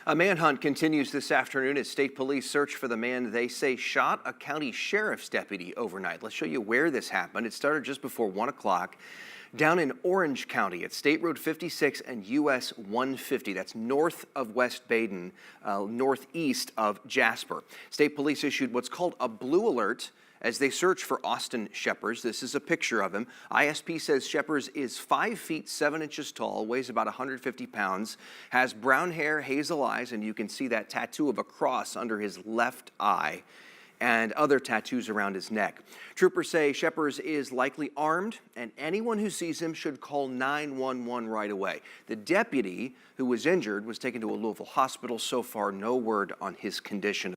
A manhunt continues this afternoon as state police search for the man they say shot a county sheriff's deputy overnight. Let's show you where this happened. It started just before 1 o'clock down in Orange County at State Road 56 and US 150. That's north of West Baden, northeast of Jasper. State police issued what's called a blue alert as they search for Austin Schepers. This is a picture of him. ISP says Schepers is 5 feet 7 inches tall, weighs about 150 pounds, has brown hair, hazel eyes, and you can see that tattoo of a cross under his left eye and other tattoos around his neck. Troopers say Schepers is likely armed, and anyone who sees him should call 911 right away. The deputy who was injured was taken to a Louisville hospital. So far, no word on his condition.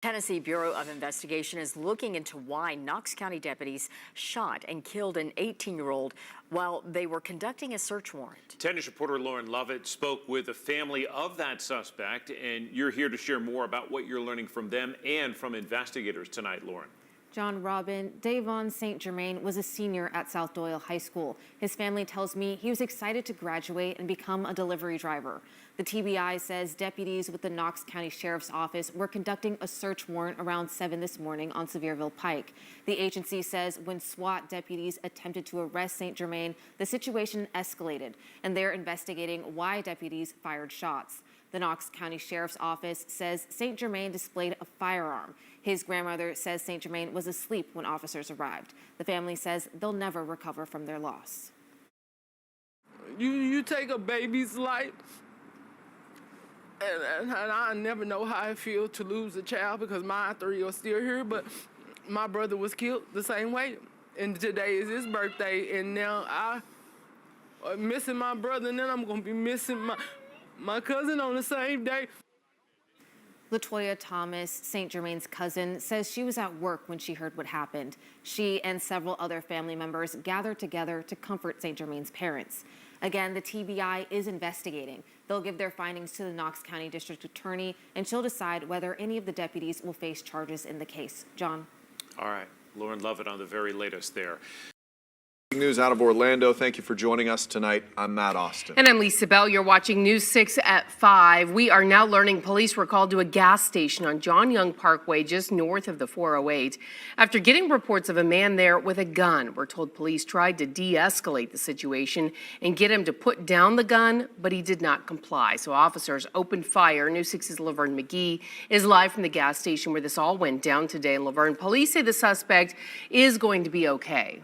Tennessee Bureau of Investigation is looking into why Knox County deputies shot and killed an 18-year-old while they were conducting a search warrant. 10 News reporter Lauren Lovett spoke with the family of that suspect, and you're here to share more about what you're learning from them and from investigators tonight, Lauren. John Robin, daevon St. Germain was a senior at South Doyle High School. His family tells me he was excited to graduate and become a delivery driver. The TBI says deputies with the Knox County Sheriff's Office were conducting a search warrant around 7 this morning on Sevierville Pike. The agency says when SWAT deputies attempted to arrest St. Germain, the situation escalated, and they're investigating why deputies fired shots. The Knox County Sheriff's Office says St. Germain displayed a firearm. His grandmother says St. Germain was asleep when officers arrived. The family says they'll never recover from their loss. You take a baby's life, and I never know how I feel to lose a child because my 3 are still here, but my brother was killed the same way. And today is his birthday, and now I'm missing my brother, and then I'm going to be missing my cousin on the same day. Latoya Thomas, St. Germain's cousin, says she was at work when she heard what happened. She and several other family members gathered together to comfort St. Germain's parents. Again, the TBI is investigating. They'll give their findings to the Knox County District Attorney, and she'll decide whether any of the deputies will face charges in the case. John? All right, Lauren Lovett on the very latest there. News out of Orlando. Thank you for joining us tonight. I'm Matt Austin. And I'm Lisa Bell. You're watching News 6 at 5. We are now learning police were called to a gas station on John Young Parkway just north of the 408 after getting reports of a man there with a gun. We're told police tried to de-escalate the situation and get him to put down the gun, but he did not comply. So officers opened fire. News 6's Laverne McGee is live from the gas station where this all went down today. And Laverne, police say the suspect is going to be okay.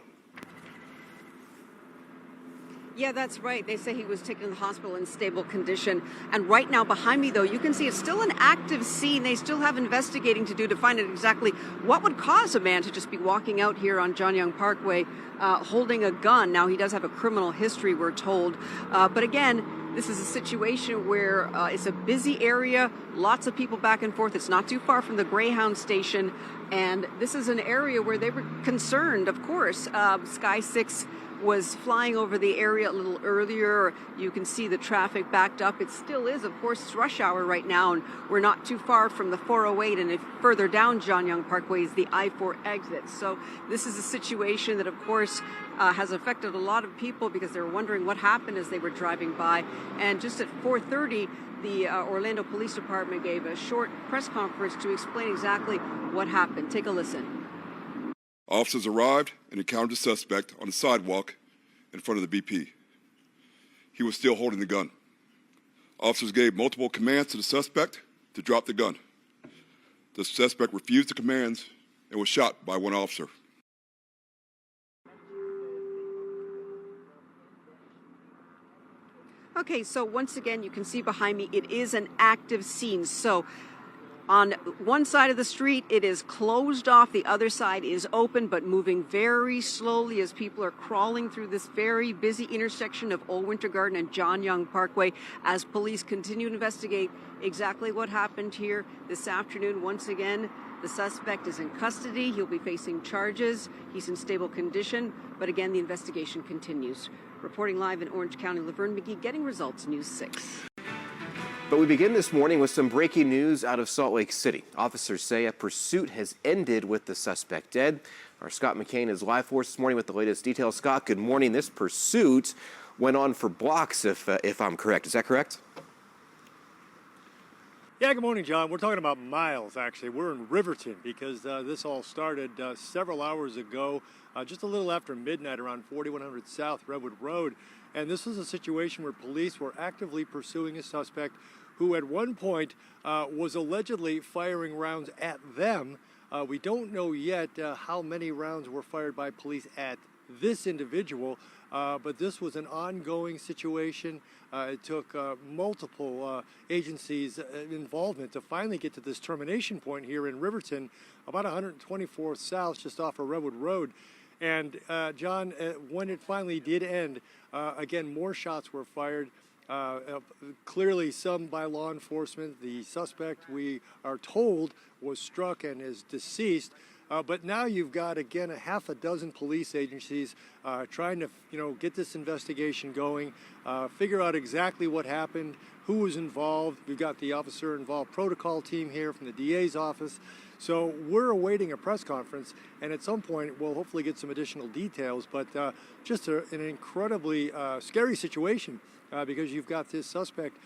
Yeah, that's right. They say he was taken to the hospital in stable condition. And right now behind me, though, you can see it's still an active scene. They still have investigating to do to find out exactly what would cause a man to just be walking out here on John Young Parkway holding a gun. Now, he does have a criminal history, we're told. But again, this is a situation where it's a busy area, lots of people back and forth. It's not too far from the Greyhound station. And this is an area where they were concerned, of course. Sky 6 was flying over the area a little earlier. You can see the traffic backed up. It still is, of course, it's rush hour right now, and we're not too far from the 408, and if further down John Young Parkway is the I-4 exit. So this is a situation that, of course, has affected a lot of people because they were wondering what happened as they were driving by. And just at 4:30, the Orlando Police Department gave a short press conference to explain exactly what happened. Take a listen. Officers arrived and encountered the suspect on the sidewalk in front of the BP. He was still holding the gun. Officers gave multiple commands to the suspect to drop the gun. The suspect refused the commands and was shot by one officer. Okay, so once again, you can see behind me, it is an active scene. So on one side of the street, it is closed off. The other side is open, but moving very slowly as people are crawling through this very busy intersection of Old Winter Garden and John Young Parkway as police continue to investigate exactly what happened here this afternoon. Once again, the suspect is in custody. He'll be facing charges. He's in stable condition. But again, the investigation continues. Reporting live in Orange County, Laverne McGee, Getting Results, News 6. But we begin this morning with some breaking news out of Salt Lake City. Officers say a pursuit has ended with the suspect dead. Our Scott McCain is live for us this morning with the latest details. Scott, good morning. This pursuit went on for blocks, if I'm correct. Is that correct? Yeah, good morning, John. We're talking about miles, actually. We're in Riverton because this all started several hours ago, just a little after midnight around 4100 South Redwood Road. And this was a situation where police were actively pursuing a suspect who at one point was allegedly firing rounds at them. We don't know yet how many rounds were fired by police at this individual, but this was an ongoing situation. It took multiple agencies' involvement to finally get to this termination point here in Riverton, about 124th South, just off of Redwood Road. And John, when it finally did end, again, more shots were fired. Clearly some by law enforcement. The suspect, we are told, was struck and is deceased. But now you've got, again, a half a dozen police agencies trying to, get this investigation going, figure out exactly what happened, who was involved. We've got the officer-involved protocol team here from the DA's office. So we're awaiting a press conference, and at some point we'll hopefully get some additional details. But just an incredibly scary situation. Because you've got this suspect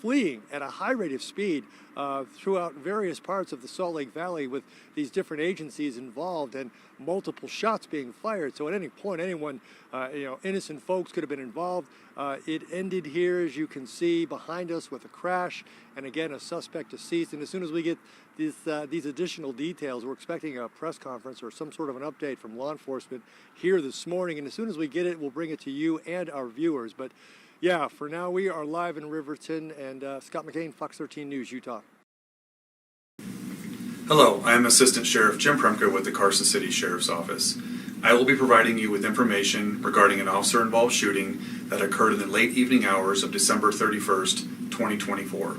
fleeing at a high rate of speed throughout various parts of the Salt Lake Valley with these different agencies involved and multiple shots being fired. So at any point, anyone, innocent folks could have been involved. It ended here, as you can see, behind us with a crash, and again, a suspect deceased. And as soon as we get these additional details, we're expecting a press conference or some sort of an update from law enforcement here this morning. And as soon as we get it, we'll bring it to you and our viewers. But yeah, for now, we are live in Riverton, and Scott McCain, Fox 13 News, Utah. Hello, I am Assistant Sheriff Jim Premka with the Carson City Sheriff's Office. I will be providing you with information regarding an officer-involved shooting that occurred in the late evening hours of December 31st, 2024.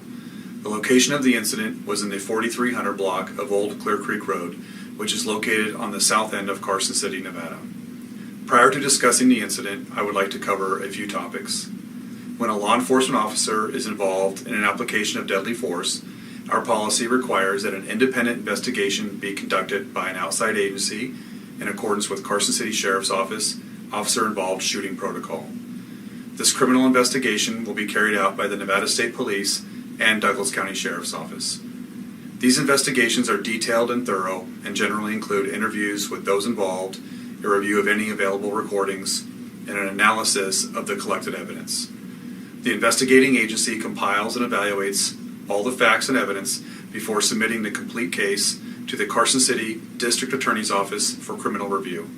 The location of the incident was in the 4300 block of Old Clear Creek Road, which is located on the south end of Carson City, Nevada. Prior to discussing the incident, I would like to cover a few topics. When a law enforcement officer is involved in an application of deadly force, our policy requires that an independent investigation be conducted by an outside agency in accordance with Carson City Sheriff's Office Officer-Involved Shooting Protocol. This criminal investigation will be carried out by the Nevada State Police and Douglas County Sheriff's Office. These investigations are detailed and thorough and generally include interviews with those involved, a review of any available recordings, and an analysis of the collected evidence. The investigating agency compiles and evaluates all the facts and evidence before submitting the complete case to the Carson City District Attorney's Office for criminal review.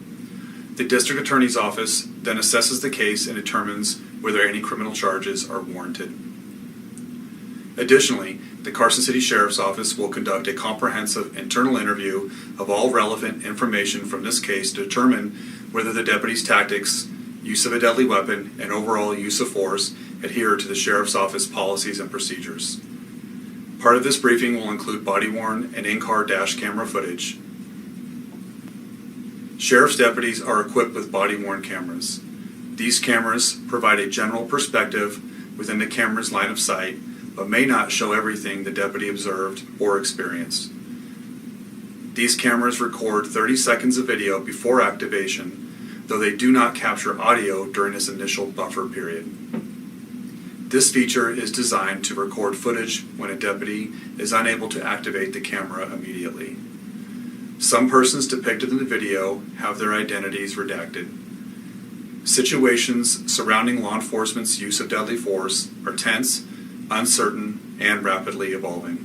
The District Attorney's Office then assesses the case and determines whether any criminal charges are warranted. Additionally, the Carson City Sheriff's Office will conduct a comprehensive internal interview of all relevant information from this case to determine whether the deputy's tactics, use of a deadly weapon, and overall use of force adhere to the Sheriff's Office policies and procedures. Part of this briefing will include body-worn and in-car dash camera footage. Sheriff's deputies are equipped with body-worn cameras. These cameras provide a general perspective within the camera's line of sight, but may not show everything the deputy observed or experienced. These cameras record 30 seconds of video before activation, though they do not capture audio during this initial buffer period. This feature is designed to record footage when a deputy is unable to activate the camera immediately. Some persons depicted in the video have their identities redacted. Situations surrounding law enforcement's use of deadly force are tense, uncertain, and rapidly evolving.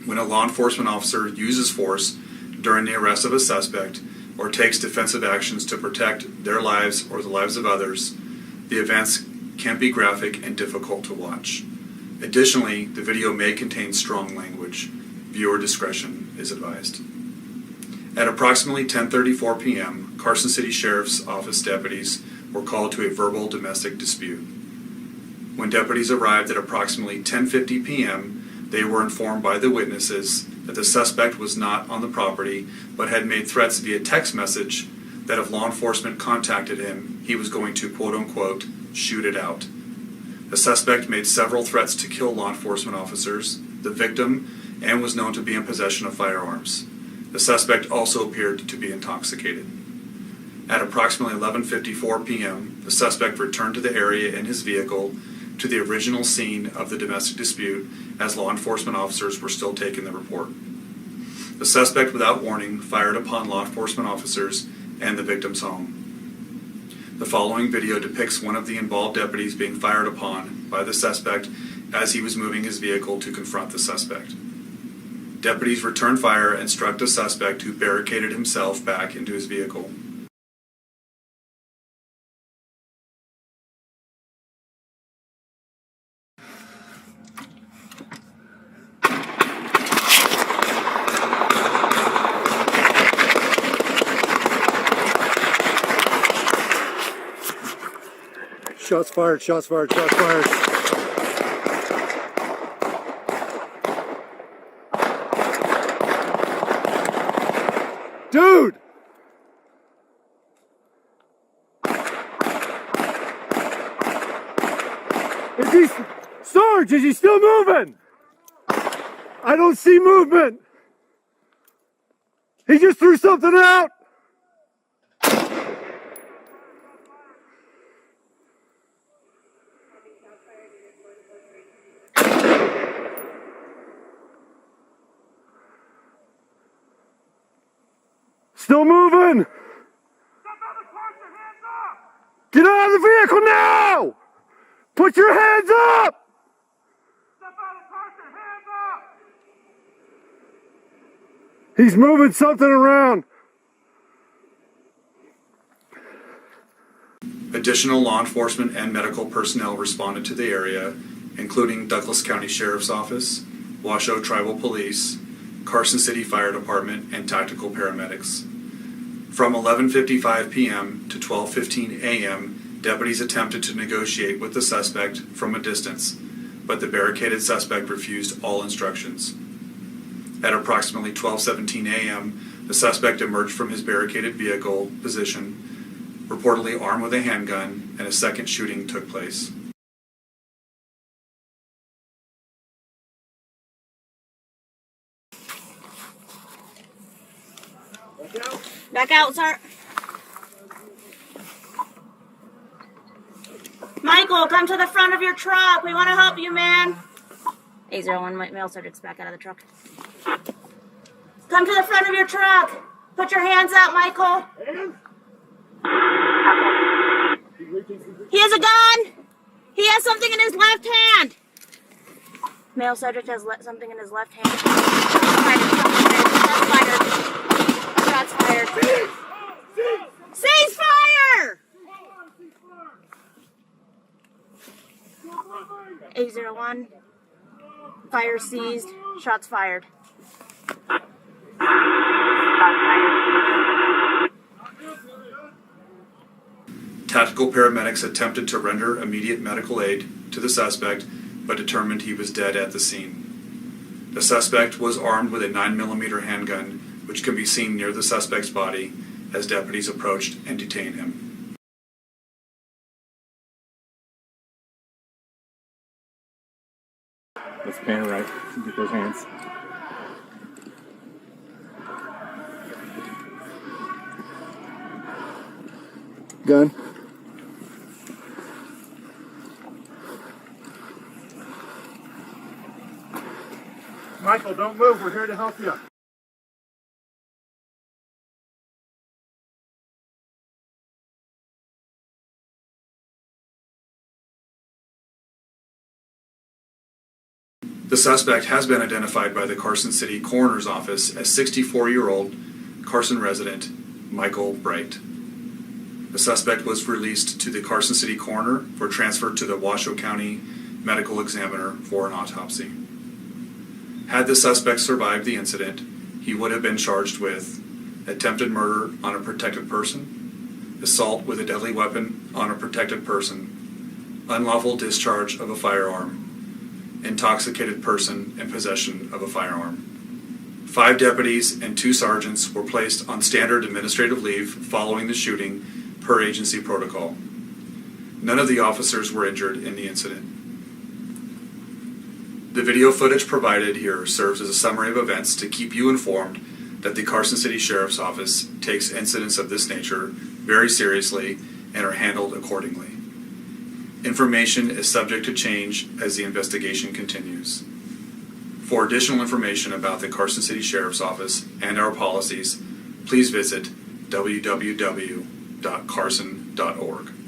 When a law enforcement officer uses force during the arrest of a suspect or takes defensive actions to protect their lives or the lives of others, the events can be graphic and difficult to watch. Additionally, the video may contain strong language. Viewer discretion is advised. At approximately 10:34 p.m., Carson City Sheriff's Office deputies were called to a verbal domestic dispute. When deputies arrived at approximately 10:50 p.m., they were informed by the witnesses that the suspect was not on the property but had made threats via text message that if law enforcement contacted him, he was going to quote-unquote shoot it out. The suspect made several threats to kill law enforcement officers, the victim, and was known to be in possession of firearms. The suspect also appeared to be intoxicated. At approximately 11:54 p.m., the suspect returned to the area in his vehicle to the original scene of the domestic dispute as law enforcement officers were still taking the report. The suspect, without warning, fired upon law enforcement officers and the victim's home. The following video depicts one of the involved deputies being fired upon by the suspect as he was moving his vehicle to confront the suspect. Deputies returned fire and struck the suspect, who barricaded himself back into his vehicle. Shots fired, shots fired, shots fired. Dude! Sarge, is he still moving? I don't see movement. He just threw something out. Still moving! Get out of the vehicle now! Put your hands up! He's moving something around. Additional law enforcement and medical personnel responded to the area, including Douglas County Sheriff's Office, Washoe Tribal Police, Carson City Fire Department, and tactical paramedics. From 11:55 p.m. to 12:15 a.m., deputies attempted to negotiate with the suspect from a distance, but the barricaded suspect refused all instructions. At approximately 12:17 a.m., the suspect emerged from his barricaded vehicle position, reportedly armed with a handgun, and a second shooting took place. Back out, sir. Michael, come to the front of your truck. We want to help you, man. 801 male subject's back out of the truck. Come to the front of your truck. Put your hands out, Michael. He has a gun. He has something in his left hand. Male subject has something in his left hand. Shots fired. Cease fire! 801. Fire seized. Shots fired. Tactical paramedics attempted to render immediate medical aid to the suspect, but determined he was dead at the scene. The suspect was armed with a 9mm handgun, which can be seen near the suspect's body as deputies approached and detained him. Let's pan right. Get those hands. Gun. Michael, don't move. We're here to help you. The suspect has been identified by the Carson City Coroner's Office as 64-year-old Carson resident Michael Bright. The suspect was released to the Carson City Coroner for transfer to the Washoe County Medical Examiner for an autopsy. Had the suspect survived the incident, he would have been charged with attempted murder on a protected person, assault with a deadly weapon on a protected person, unlawful discharge of a firearm, intoxicated person in possession of a firearm. 5 deputies and 2 sergeants were placed on standard administrative leave following the shooting per agency protocol. None of the officers were injured in the incident. The video footage provided here serves as a summary of events to keep you informed that the Carson City Sheriff's Office takes incidents of this nature very seriously and are handled accordingly. Information is subject to change as the investigation continues. For additional information about the Carson City Sheriff's Office and our policies, please visit www.carson.org.